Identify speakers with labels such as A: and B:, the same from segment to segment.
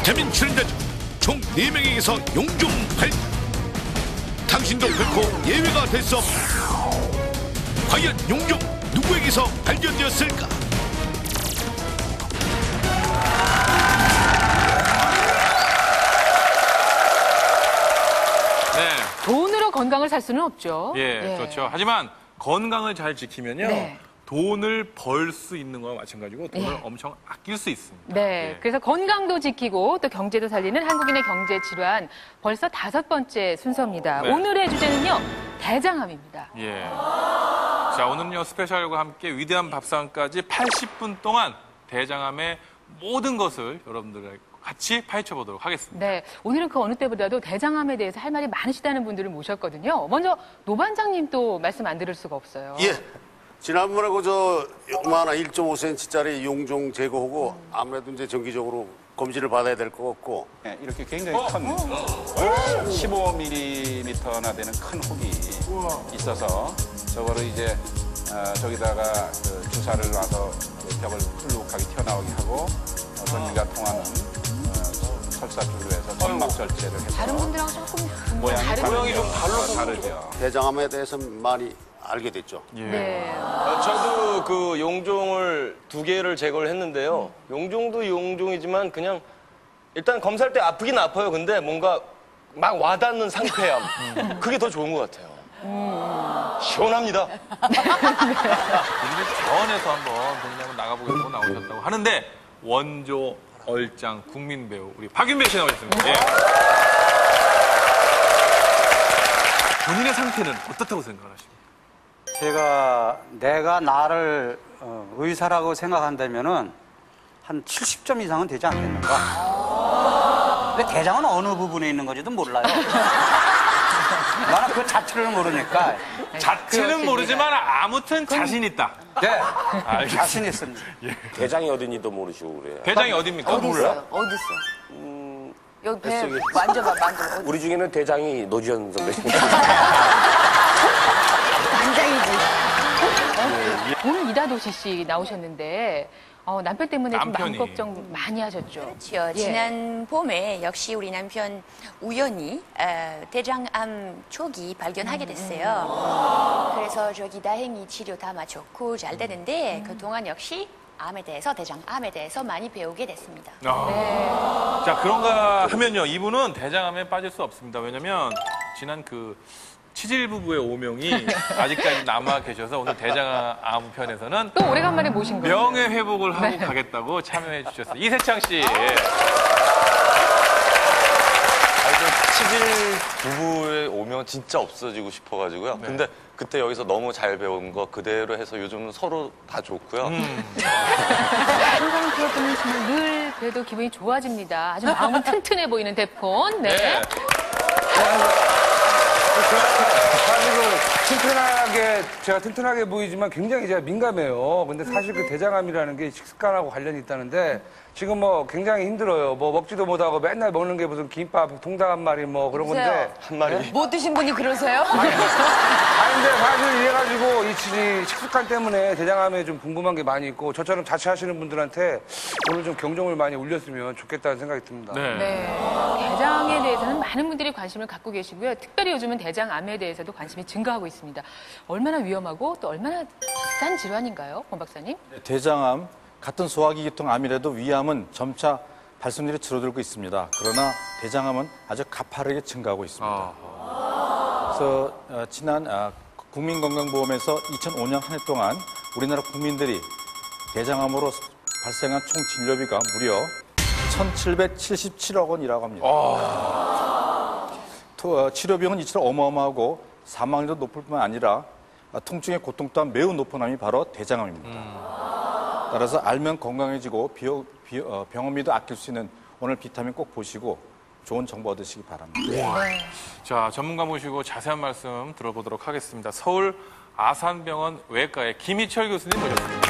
A: 비타민 출연자 총 4명에게서 용종 발견. 당신도 결코 예외가 될 수 없다. 과연 용종 누구에게서 발견되었을까?
B: 네.
C: 돈으로 건강을 살 수는 없죠.
B: 예, 그렇죠. 하지만 건강을 잘 지키면요.
C: 네.
B: 돈을 벌 수 있는 거와 마찬가지고 돈을
C: 예.
B: 엄청 아낄 수 있습니다.
C: 네.
B: 예.
C: 그래서 건강도 지키고 또 경제도 살리는 한국인의 경제 질환 벌써 5번째 순서입니다.
B: 네.
C: 오늘의 주제는요. 대장암입니다.
B: 예. 자, 오늘은요, 스페셜과 함께 위대한 밥상까지 80분 동안 대장암의 모든 것을 여러분들과 같이 파헤쳐 보도록 하겠습니다.
C: 네. 오늘은 그 어느 때보다도 대장암에 대해서 할 말이 많으시다는 분들을 모셨거든요. 먼저 노 반장님 또 말씀 안 들을 수가 없어요.
D: 예. 지난번에 저 요만한 1.5cm짜리 용종 제거하고 아무래도 이제 정기적으로 검진을 받아야 될 것 같고.
E: 네, 이렇게 굉장히 큰 15mm나 되는 큰 혹이 있어서 저거를 이제 저기다가 그 주사를 놔서 그 벽을 불룩하게 튀어나오게 하고 전기가 통하는 설사줄로 해서 점막 절제를 해서
C: 다른 분들하고 조금
E: 모양이 좀 다르죠.
D: 대장암에 대해서 많이 알게 됐죠.
B: 예.
C: 네.
F: 저도 그 용종을 2개를 제거를 했는데요. 용종도 용종이지만 그냥 일단 검사할 때 아프긴 아파요. 근데 뭔가 막 와닿는 상쾌함. 그게 더 좋은 것 같아요. 시원합니다.
B: 오늘 병원에서 한번 동네 한번 나가보겠다고 나오셨다고 하는데 원조 얼짱 국민 배우 우리 박윤배 씨 나오셨습니다. 예. 본인의 상태는 어떻다고 생각하십니까?
G: 내가 나를 의사라고 생각한다면은 한 70점 이상은 되지 않겠는가? 근데 대장은 어느 부분에 있는 건지도 몰라요. 나는 그 자체를 모르니까.
B: 자체는 모르지만 아무튼 자신 있다.
G: 네,
B: 알겠습니다.
G: 자신 있습니다.
F: 대장이 어딘지도 모르시고 그래요.
B: 대장이 어딥니까?
H: 어디 있어요? 어디 있어? 여기 배 만져봐, 만져봐.
F: 우리 중에는 대장이 노지현 선배님.
H: 단장이지.
C: 오늘 이다도시 씨 나오셨는데 남편 때문에 좀
B: 남편이.
C: 마음 걱정 많이 하셨죠.
H: 그렇죠.
C: 예.
H: 지난 봄에 역시 우리 남편 우연히 대장암 초기 발견하게 됐어요. 그래서 저기 다행히 치료 다 마쳤고 잘 되는데 그동안 역시 암에 대해서, 대장암에 대해서 많이 배우게 됐습니다.
B: 자, 그런가 하면요. 이분은 대장암에 빠질 수 없습니다. 왜냐면 지난 그 치질 부부의 오명이 아직까지 남아 계셔서 오늘 대장암 편에서는
C: 또 오래간만에 모신 거예요.
B: 명예 회복을 하고 가겠다고 참여해 주셨어요. 이세창 씨.
I: 치질 부부의 오명 진짜 없어지고 싶어가지고요. 근데 그때 여기서 너무 잘 배운 거 그대로 해서 요즘은 서로 다 좋고요.
C: 항상 들어보면 정말 늘 그래도 기분이 좋아집니다. 아주 마음은 튼튼해 보이는 대폰. 네.
B: 네.
J: 사실 제가 튼튼하게 보이지만 굉장히 제가 민감해요. 근데 사실 그 대장암이라는 게 식습관하고 관련이 있다는데 지금 뭐 굉장히 힘들어요. 뭐 먹지도 못하고 맨날 먹는 게 무슨 김밥, 통닭 한 마리 뭐 그런 건데.
F: 한 마리.
H: 못 드신 분이 그러세요?
J: 아니 근데 사실 이래가지고 이 식습관 때문에 대장암에 좀 궁금한 게 많이 있고 저처럼 자취하시는 분들한테 오늘 좀 경종을 많이 울렸으면 좋겠다는 생각이 듭니다.
B: 네.
C: 네. 대장에 대해서는 많은 분들이 관심을 갖고 계시고요. 특별히 요즘은 대장암에 대해서도 관심이 증가하고 있습니다. 얼마나 위험하고 또 얼마나 비싼 질환인가요, 권 박사님?
K: 대장암, 같은 소화기계통암이라도 위암은 점차 발생률이 줄어들고 있습니다. 그러나 대장암은 아주 가파르게 증가하고 있습니다. 그래서 지난 국민건강보험에서 2005년 한 해 동안 우리나라 국민들이 대장암으로 발생한 총 진료비가 무려 1,777억 원이라고 합니다. 치료비용은 이처럼 어마어마하고 사망률도 높을 뿐만 아니라 통증의 고통 또한 매우 높은 암이 바로 대장암입니다. 따라서 알면 건강해지고 병원비도 아낄 수 있는 오늘 비타민 꼭 보시고 좋은 정보 얻으시기 바랍니다.
B: 자, 전문가 모시고 자세한 말씀 들어보도록 하겠습니다. 서울 아산병원 외과의 김희철 교수님 모셨습니다.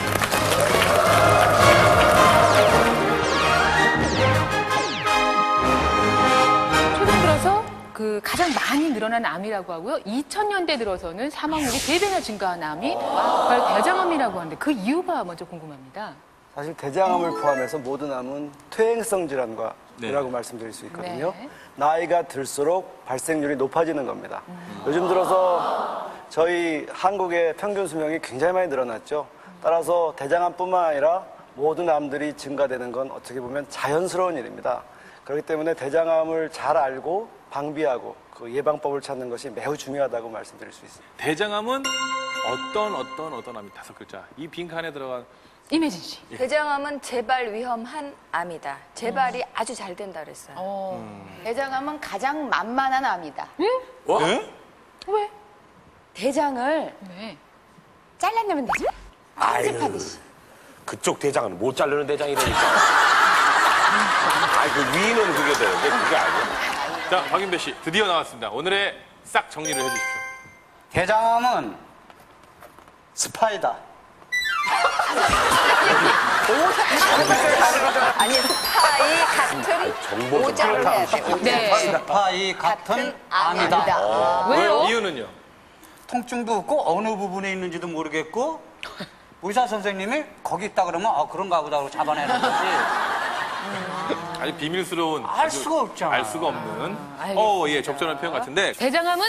C: 최근 들어서 가장 많이 늘어난 암이라고 하고요. 2000년대 들어서는 사망률이 3배나 증가한 암이 바로 대장암이라고 하는데 그 이유가 먼저 궁금합니다.
L: 사실 대장암을 포함해서 모든 암은 퇴행성 질환과라고
B: 네.
L: 말씀드릴 수 있거든요.
C: 네.
L: 나이가 들수록 발생률이 높아지는 겁니다. 요즘 들어서 저희 한국의 평균 수명이 굉장히 많이 늘어났죠. 따라서 대장암뿐만 아니라 모든 암들이 증가되는 건 어떻게 보면 자연스러운 일입니다. 그렇기 때문에 대장암을 잘 알고 방비하고 그 예방법을 찾는 것이 매우 중요하다고 말씀드릴 수 있습니다.
B: 대장암은 어떤 암이 5글자. 이 빈칸에 들어간
C: 임혜진 씨.
M: 대장암은 재발 위험한 암이다. 재발이 아주 잘 된다 그랬어요.
N: 대장암은 가장 만만한 암이다.
C: 왜?
N: 대장을
C: 네.
N: 잘라내면 되죠. 편집하듯이.
F: 그쪽 대장은 못 자르는 대장이라니까. 그 위는 그게 되는데 그게 아니야.
B: 자, 박윤배 씨 드디어 나왔습니다. 오늘의 싹 정리를 해주십시오.
G: 대장암은 스파이다.
M: 아니, 스파이 같은 오장을 해야 돼.
C: 네.
G: 스파이 같은 암이다.
C: 왜요?
B: 이유는요?
G: 통증도 없고 어느 부분에 있는지도 모르겠고 의사 선생님이 거기 있다 그러면 그런가 보다 하고 잡아내는 거지.
B: 아주 비밀스러운.
G: 알 수가 없잖아.
B: 알 수가 없는. 예, 적절한 표현 같은데.
C: 대장암은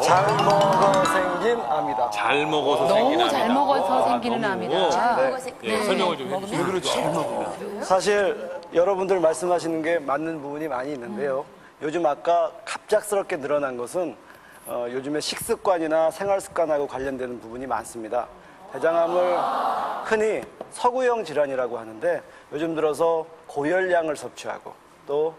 L: 잘 먹어 생긴 암이다.
B: 잘 먹어서 생기는
C: 너무 잘
B: 암이다.
C: 먹어서 생기는 암이다.
B: 예, 설명을 좀 해주시죠.
L: 그렇죠. 사실 여러분들 말씀하시는 게 맞는 부분이 많이 있는데요. 요즘 아까 갑작스럽게 늘어난 것은 요즘에 식습관이나 생활습관하고 관련되는 부분이 많습니다. 대장암을 흔히 서구형 질환이라고 하는데 요즘 들어서 고열량을 섭취하고 또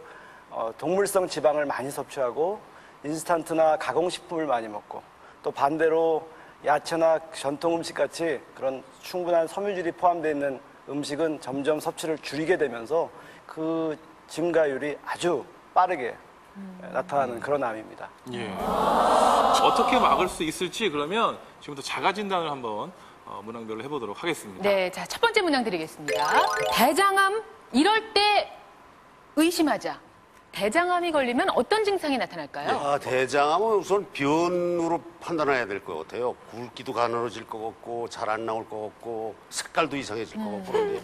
L: 동물성 지방을 많이 섭취하고 인스턴트나 가공식품을 많이 먹고 또 반대로 야채나 전통 음식 같이 그런 충분한 섬유질이 포함되어 있는 음식은 점점 섭취를 줄이게 되면서 그 증가율이 아주 빠르게 나타나는 그런 암입니다.
B: 예. 어떻게 막을 수 있을지 그러면 지금부터 자가 진단을 한번 문항별로 해보도록 하겠습니다.
C: 네, 자, 첫 번째 문항 드리겠습니다. 대장암, 이럴 때 의심하자. 대장암이 걸리면 어떤 증상이 나타날까요?
D: 대장암은 우선 변으로 판단해야 될 것 같아요. 굵기도 가늘어질 것 같고 잘 안 나올 것 같고 색깔도 이상해질 것 같고 그런데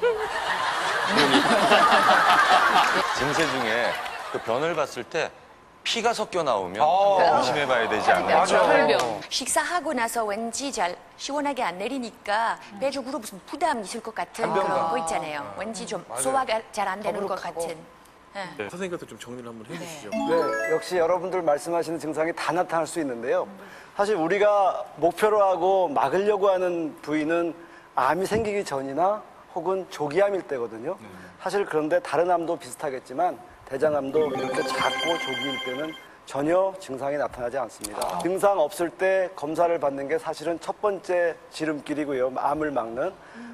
I: 증세 중에 그 변을 봤을 때 피가 섞여 나오면 의심해봐야 되지 않나요?
C: 혈변.
H: 식사하고 나서 왠지 잘 시원하게 안 내리니까 배 쪽으로 무슨 부담이 있을 것 같은 그런 거 있잖아요. 왠지 좀 소화가 잘 안 되는 것 같은.
B: 네, 선생님께서 좀 정리를 한번 해주시죠.
L: 네, 역시 여러분들 말씀하시는 증상이 다 나타날 수 있는데요. 사실 우리가 목표로 하고 막으려고 하는 부위는 암이 생기기 전이나 혹은 조기암일 때거든요. 사실 그런데 다른 암도 비슷하겠지만 대장암도 이렇게 작고 조기일 때는 전혀 증상이 나타나지 않습니다. 증상 없을 때 검사를 받는 게 사실은 첫 번째 지름길이고요. 암을 막는.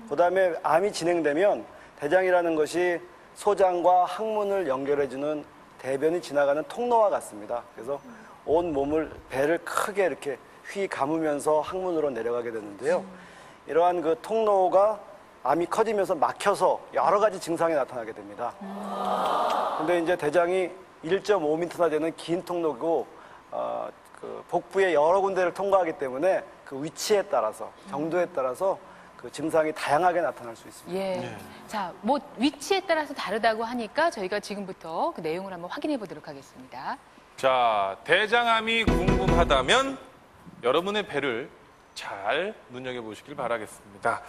L: 그다음에 암이 진행되면 대장이라는 것이 소장과 항문을 연결해주는 대변이 지나가는 통로와 같습니다. 그래서 온 몸을 배를 크게 이렇게 휘 감으면서 항문으로 내려가게 되는데요. 이러한 그 통로가 암이 커지면서 막혀서 여러 가지 증상이 나타나게 됩니다. 근데 이제 대장이 1.5m나 되는 긴 통로고 그 복부의 여러 군데를 통과하기 때문에 그 위치에 따라서 정도에 따라서 그 증상이 다양하게 나타날 수 있습니다.
C: 예. 자, 뭐 위치에 따라서 다르다고 하니까 저희가 지금부터 그 내용을 한번 확인해 보도록 하겠습니다.
B: 자, 대장암이 궁금하다면 여러분의 배를 잘 눈여겨보시길 바라겠습니다.